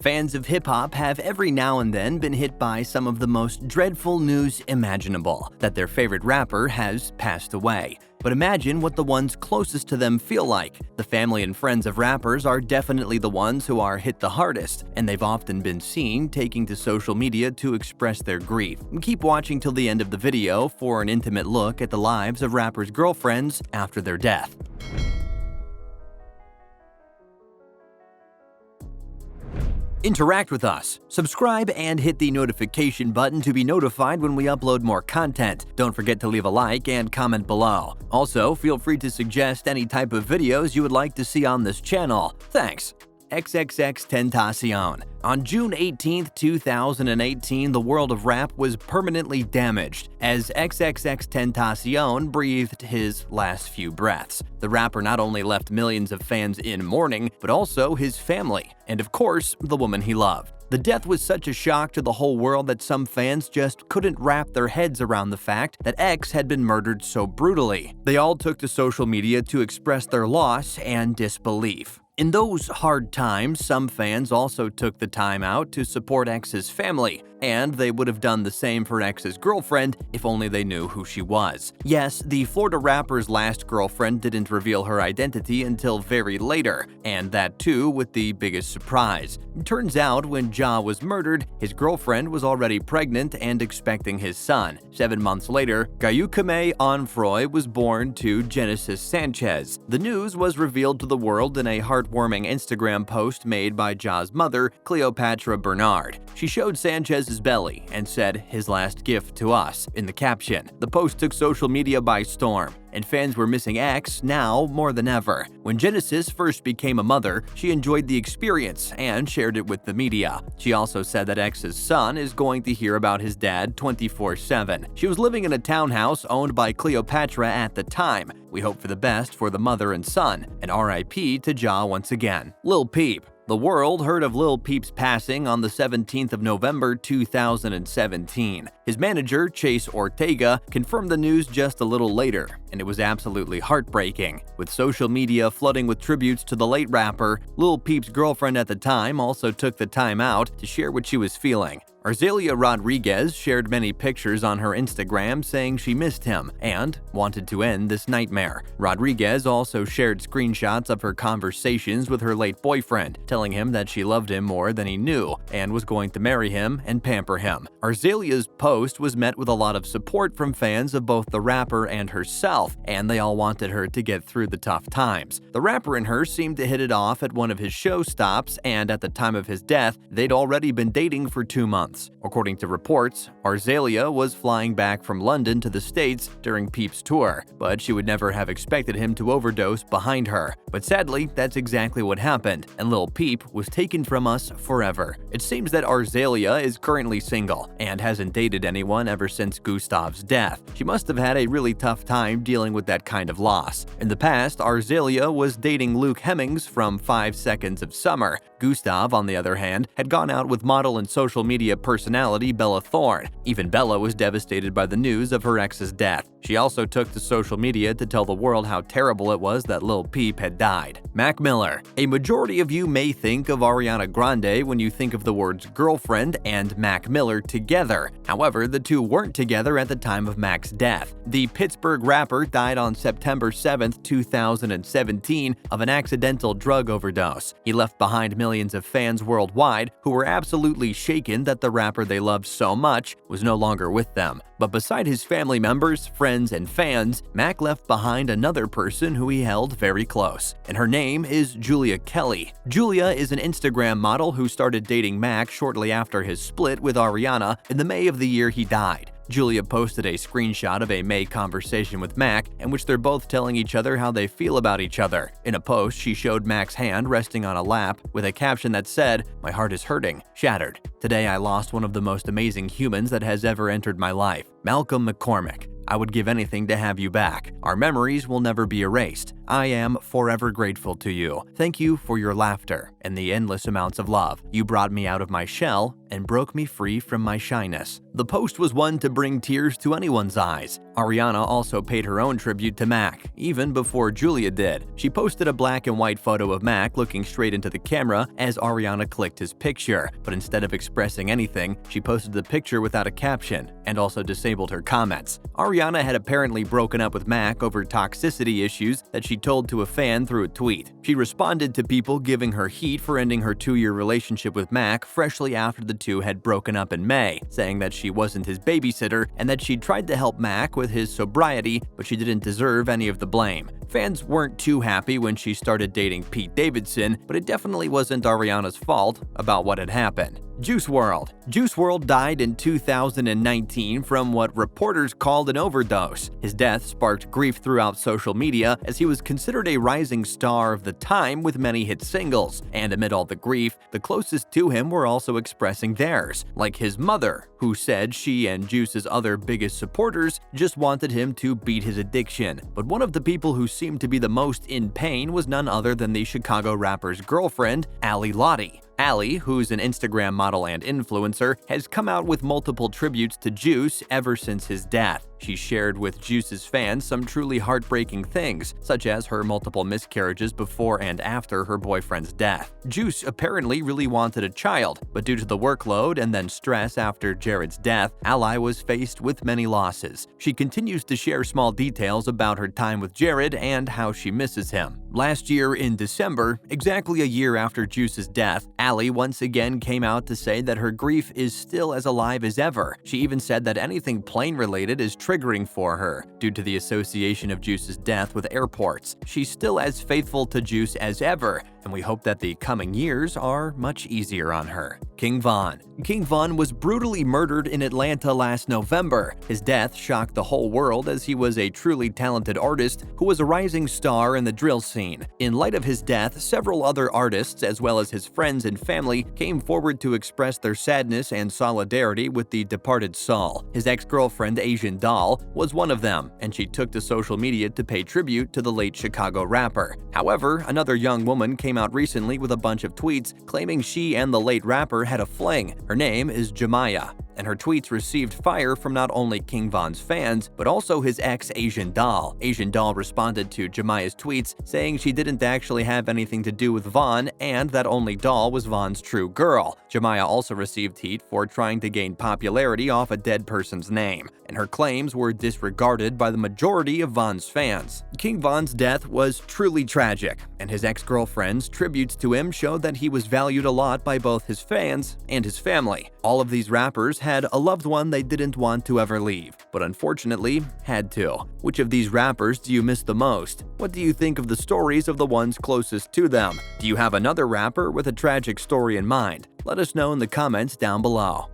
Fans of hip-hop have every now and then been hit by some of the most dreadful news imaginable, that their favorite rapper has passed away. But imagine what the ones closest to them feel like. The family and friends of rappers are definitely the ones who are hit the hardest, and they've often been seen taking to social media to express their grief. Keep watching till the end of the video for an intimate look at the lives of rappers' girlfriends after their death. Interact with us. Subscribe and hit the notification button to be notified when we upload more content. Don't forget to leave a like and comment below. Also, feel free to suggest any type of videos you would like to see on this channel. Thanks. XXXTentacion. On June 18, 2018, the world of rap was permanently damaged as XXXTentacion breathed his last few breaths. The rapper not only left millions of fans in mourning, but also his family, and of course, the woman he loved. The death was such a shock to the whole world that some fans just couldn't wrap their heads around the fact that X had been murdered so brutally. They all took to social media to express their loss and disbelief. In those hard times, some fans also took the time out to support X's family, and they would have done the same for X's girlfriend if only they knew who she was. Yes, the Florida rapper's last girlfriend didn't reveal her identity until very later, and that too with the biggest surprise. Turns out, when Ja was murdered, his girlfriend was already pregnant and expecting his son. 7 months later, Gayukame Onfroy was born to Genesis Sanchez. The news was revealed to the world in a heartwarming Instagram post made by Ja's mother, Cleopatra Bernard. She showed Sanchez's belly and said, "His last gift to us," in the caption. The post took social media by storm, and fans were missing X now more than ever. When Genesis first became a mother, she enjoyed the experience and shared it with the media. She also said that X's son is going to hear about his dad 24/7. She was living in a townhouse owned by Cleopatra at the time. We hope for the best for the mother and son, and RIP to Ja once again. Lil Peep. The world heard of Lil Peep's passing on the 17th of November 2017. His manager, Chase Ortega, confirmed the news just a little later, and it was absolutely heartbreaking. With social media flooding with tributes to the late rapper, Lil Peep's girlfriend at the time also took the time out to share what she was feeling. Arzelia Rodriguez shared many pictures on her Instagram saying she missed him and wanted to end this nightmare. Rodriguez also shared screenshots of her conversations with her late boyfriend, telling him that she loved him more than he knew and was going to marry him and pamper him. Arzelia's post was met with a lot of support from fans of both the rapper and herself, and they all wanted her to get through the tough times. The rapper and her seemed to hit it off at one of his show stops, and at the time of his death, they'd already been dating for 2 months. According to reports, Arzelia was flying back from London to the States during Peep's tour, but she would never have expected him to overdose behind her. But sadly, that's exactly what happened, and Lil Peep was taken from us forever. It seems that Arzelia is currently single and hasn't dated anyone ever since Gustav's death. She must have had a really tough time dealing with that kind of loss. In the past, Arzelia was dating Luke Hemmings from 5 Seconds of Summer. Gustav, on the other hand, had gone out with model and social media personality Bella Thorne. Even Bella was devastated by the news of her ex's death. She also took to social media to tell the world how terrible it was that Lil Peep had died. Mac Miller. A majority of you may think of Ariana Grande when you think of the words girlfriend and Mac Miller together. However, the two weren't together at the time of Mac's death. The Pittsburgh rapper died on September 7, 2017 of an accidental drug overdose. He left behind millions of fans worldwide who were absolutely shaken that the rapper they loved so much was no longer with them. But beside his family members, friends, and fans, Mac left behind another person who he held very close, and her name is Julia Kelly. Julia is an Instagram model who started dating Mac shortly after his split with Ariana in the May of the year he died. Julia posted a screenshot of a May conversation with Mac in which they're both telling each other how they feel about each other. In a post, she showed Mac's hand resting on a lap with a caption that said, "My heart is hurting, shattered. Today I lost one of the most amazing humans that has ever entered my life, Malcolm McCormick. I would give anything to have you back. Our memories will never be erased. I am forever grateful to you. Thank you for your laughter and the endless amounts of love. You brought me out of my shell and broke me free from my shyness." The post was one to bring tears to anyone's eyes. Ariana also paid her own tribute to Mac, even before Julia did. She posted a black and white photo of Mac looking straight into the camera as Ariana clicked his picture, but instead of expressing anything, she posted the picture without a caption and also disabled her comments. Ariana had apparently broken up with Mac over toxicity issues that she told to a fan through a tweet. She responded to people giving her heat for ending her 2-year relationship with Mac freshly after the two had broken up in May, saying that she wasn't his babysitter and that she tried to help Mac with his sobriety, but she didn't deserve any of the blame. Fans weren't too happy when she started dating Pete Davidson, but it definitely wasn't Ariana's fault about what had happened. Juice Wrld. Juice Wrld died in 2019 from what reporters called an overdose. His death sparked grief throughout social media as he was considered a rising star of the time with many hit singles. And amid all the grief, the closest to him were also expressing theirs, like his mother, who said she and Juice's other biggest supporters just wanted him to beat his addiction. But one of the people who seemed to be the most in pain was none other than the Chicago rapper's girlfriend, Lotti. Allie, who's an Instagram model and influencer, has come out with multiple tributes to Juice ever since his death. She shared with Juice's fans some truly heartbreaking things, such as her multiple miscarriages before and after her boyfriend's death. Juice apparently really wanted a child, but due to the workload and then stress after Jared's death, Ally was faced with many losses. She continues to share small details about her time with Jared and how she misses him. Last year in December, exactly a year after Juice's death, Ally once again came out to say that her grief is still as alive as ever. She even said that anything plane-related is triggering for her due to the association of Juice's death with airports. She's still as faithful to Juice as ever, and we hope that the coming years are much easier on her. King Von. King Von was brutally murdered in Atlanta last November. His death shocked the whole world as he was a truly talented artist who was a rising star in the drill scene. In light of his death, several other artists, as well as his friends and family, came forward to express their sadness and solidarity with the departed soul. His ex-girlfriend, Asian Doll, was one of them, and she took to social media to pay tribute to the late Chicago rapper. However, another young woman came out recently with a bunch of tweets claiming she and the late rapper had a fling. Her name is Jemiah, and her tweets received fire from not only King Von's fans, but also his ex, Asian Doll. Asian Doll responded to Jemiah's tweets, saying she didn't actually have anything to do with Von and that only Doll was Von's true girl. Jemiah also received heat for trying to gain popularity off a dead person's name, and her claims were disregarded by the majority of Von's fans. King Von's death was truly tragic, and his ex-girlfriend's tributes to him showed that he was valued a lot by both his fans and his family. All of these rappers had a loved one they didn't want to ever leave, but unfortunately had to. Which of these rappers do you miss the most? What do you think of the stories of the ones closest to them? Do you have another rapper with a tragic story in mind? Let us know in the comments down below.